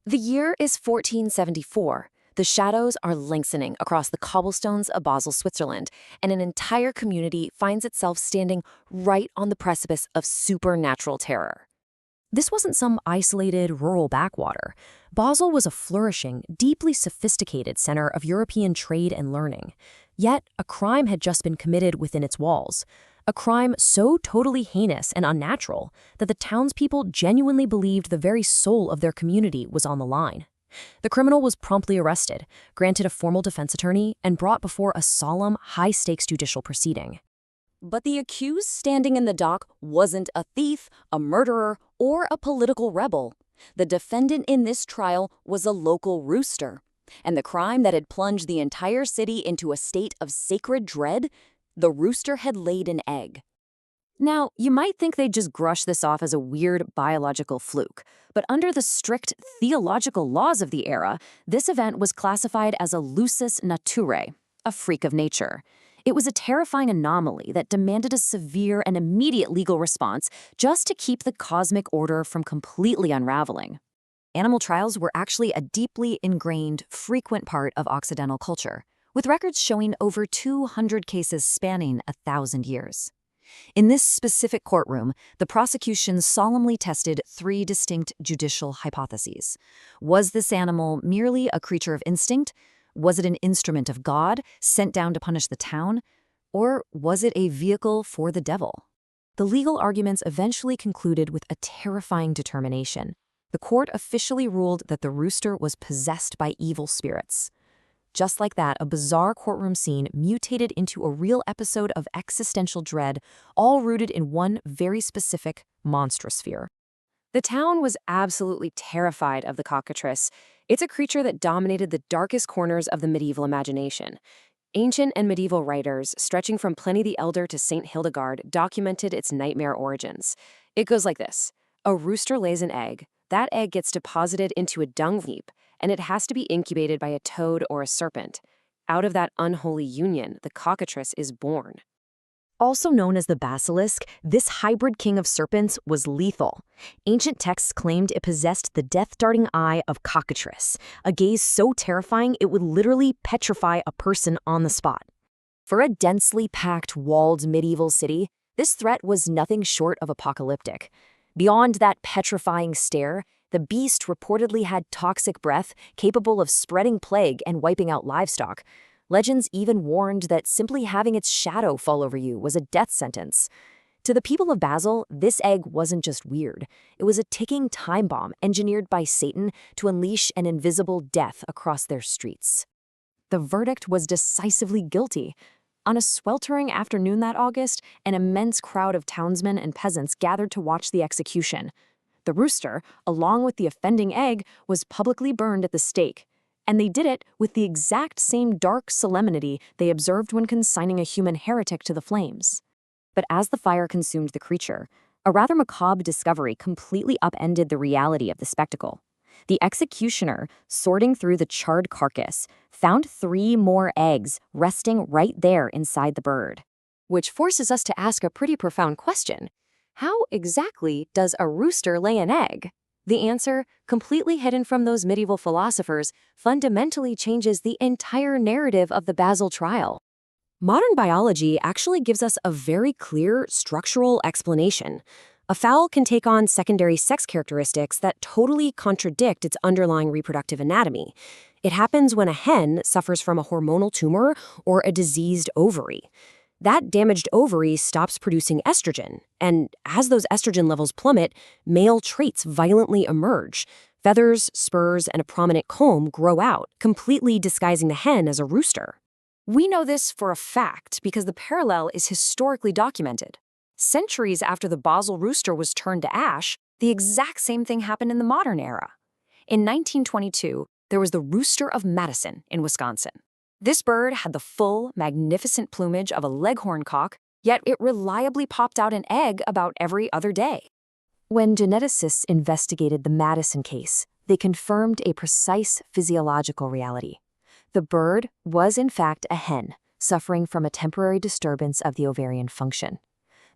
The year is 1474. The shadows are lengthening across the cobblestones of Basel, Switzerland, and an entire community finds itself standing right on the precipice of supernatural terror. This wasn't some isolated rural backwater. Basel was a flourishing, deeply sophisticated center of European trade and learning. Yet, a crime had just been committed within its walls. A crime so totally heinous and unnatural that the townspeople genuinely believed the very soul of their community was on the line. The criminal was promptly arrested, granted a formal defense attorney, and brought before a solemn, high-stakes judicial proceeding. But the accused standing in the dock wasn't a thief, a murderer, or a political rebel. The defendant in this trial was a local rooster. And the crime that had plunged the entire city into a state of sacred dread, the rooster had laid an egg. Now, you might think they'd just brush this off as a weird biological fluke, but under the strict theological laws of the era, this event was classified as a Lusus Naturae, a freak of nature. It was a terrifying anomaly that demanded a severe and immediate legal response just to keep the cosmic order from completely unraveling. Animal trials were actually a deeply ingrained, frequent part of Occidental culture, with records showing over 200 cases spanning 1,000 years. In this specific courtroom, the prosecution solemnly tested 3 distinct judicial hypotheses. Was this animal merely a creature of instinct? Was it an instrument of God, sent down to punish the town? Or was it a vehicle for the devil? The legal arguments eventually concluded with a terrifying determination. The court officially ruled that the rooster was possessed by evil spirits. Just like that, a bizarre courtroom scene mutated into a real episode of existential dread, all rooted in one very specific, monstrous fear. The town was absolutely terrified of the cockatrice. It's a creature that dominated the darkest corners of the medieval imagination. Ancient and medieval writers, stretching from Pliny the Elder to St. Hildegard, documented its nightmare origins. It goes like this. A rooster lays an egg. That egg gets deposited into a dung heap, and it has to be incubated by a toad or a serpent. Out of that unholy union, the cockatrice is born. Also known as the Basilisk, this hybrid king of serpents was lethal. Ancient texts claimed it possessed the death-darting eye of Cockatrice, a gaze so terrifying it would literally petrify a person on the spot. For a densely packed, walled medieval city, this threat was nothing short of apocalyptic. Beyond that petrifying stare, the beast reportedly had toxic breath capable of spreading plague and wiping out livestock. Legends even warned that simply having its shadow fall over you was a death sentence. To the people of Basel, this egg wasn't just weird. It was a ticking time bomb engineered by Satan to unleash an invisible death across their streets. The verdict was decisively guilty. On a sweltering afternoon that August, an immense crowd of townsmen and peasants gathered to watch the execution. The rooster, along with the offending egg, was publicly burned at the stake. And they did it with the exact same dark solemnity they observed when consigning a human heretic to the flames. But as the fire consumed the creature, a rather macabre discovery completely upended the reality of the spectacle. The executioner, sorting through the charred carcass, found 3 more eggs resting right there inside the bird. Which forces us to ask a pretty profound question. How exactly does a rooster lay an egg? The answer, completely hidden from those medieval philosophers, fundamentally changes the entire narrative of the Basel trial. Modern biology actually gives us a very clear structural explanation. A fowl can take on secondary sex characteristics that totally contradict its underlying reproductive anatomy. It happens when a hen suffers from a hormonal tumor or a diseased ovary. That damaged ovary stops producing estrogen, and as those estrogen levels plummet, male traits violently emerge. Feathers, spurs, and a prominent comb grow out, completely disguising the hen as a rooster. We know this for a fact because the parallel is historically documented. Centuries after the Basel rooster was turned to ash, the exact same thing happened in the modern era. In 1922, there was the rooster of Madison in Wisconsin. This bird had the full, magnificent plumage of a leghorn cock, yet it reliably popped out an egg about every other day. When geneticists investigated the Madison case, they confirmed a precise physiological reality. The bird was in fact a hen, suffering from a temporary disturbance of the ovarian function.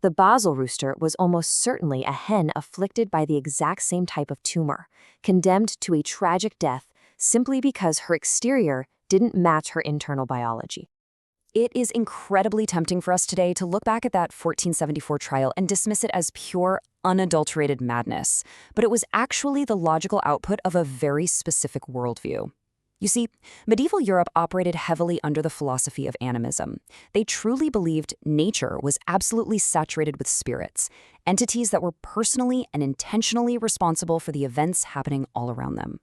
The Basel rooster was almost certainly a hen afflicted by the exact same type of tumor, condemned to a tragic death simply because her exterior didn't match her internal biology. It is incredibly tempting for us today to look back at that 1474 trial and dismiss it as pure, unadulterated madness, but it was actually the logical output of a very specific worldview. You see, medieval Europe operated heavily under the philosophy of animism. They truly believed nature was absolutely saturated with spirits, entities that were personally and intentionally responsible for the events happening all around them.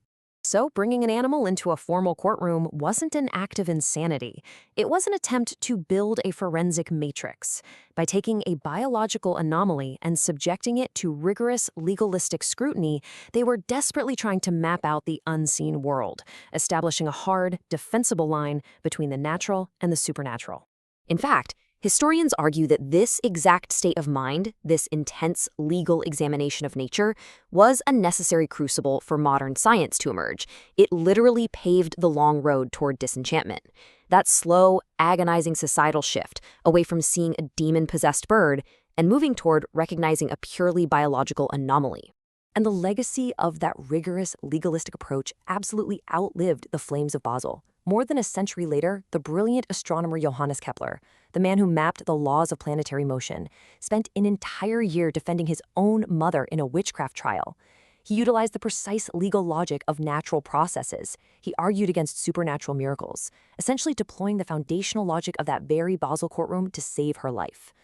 So bringing an animal into a formal courtroom wasn't an act of insanity. It was an attempt to build a forensic matrix. By taking a biological anomaly and subjecting it to rigorous legalistic scrutiny, they were desperately trying to map out the unseen world, establishing a hard, defensible line between the natural and the supernatural. In fact, historians argue that this exact state of mind, this intense legal examination of nature, was a necessary crucible for modern science to emerge. It literally paved the long road toward disenchantment. That slow, agonizing societal shift away from seeing a demon-possessed bird and moving toward recognizing a purely biological anomaly. And the legacy of that rigorous legalistic approach absolutely outlived the flames of Basel. More than a century later, the brilliant astronomer Johannes Kepler, the man who mapped the laws of planetary motion, spent an entire year defending his own mother in a witchcraft trial. He utilized the precise legal logic of natural processes. He argued against supernatural miracles, essentially deploying the foundational logic of that very Basel courtroom to save her life.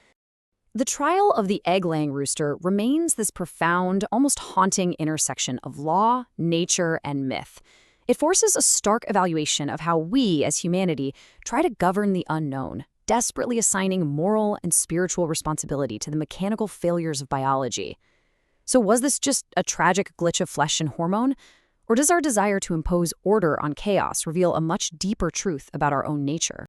The trial of the egg-laying rooster remains this profound, almost haunting intersection of law, nature, and myth. It forces a stark evaluation of how we, as humanity, try to govern the unknown, desperately assigning moral and spiritual responsibility to the mechanical failures of biology. So was this just a tragic glitch of flesh and hormone? Or does our desire to impose order on chaos reveal a much deeper truth about our own nature?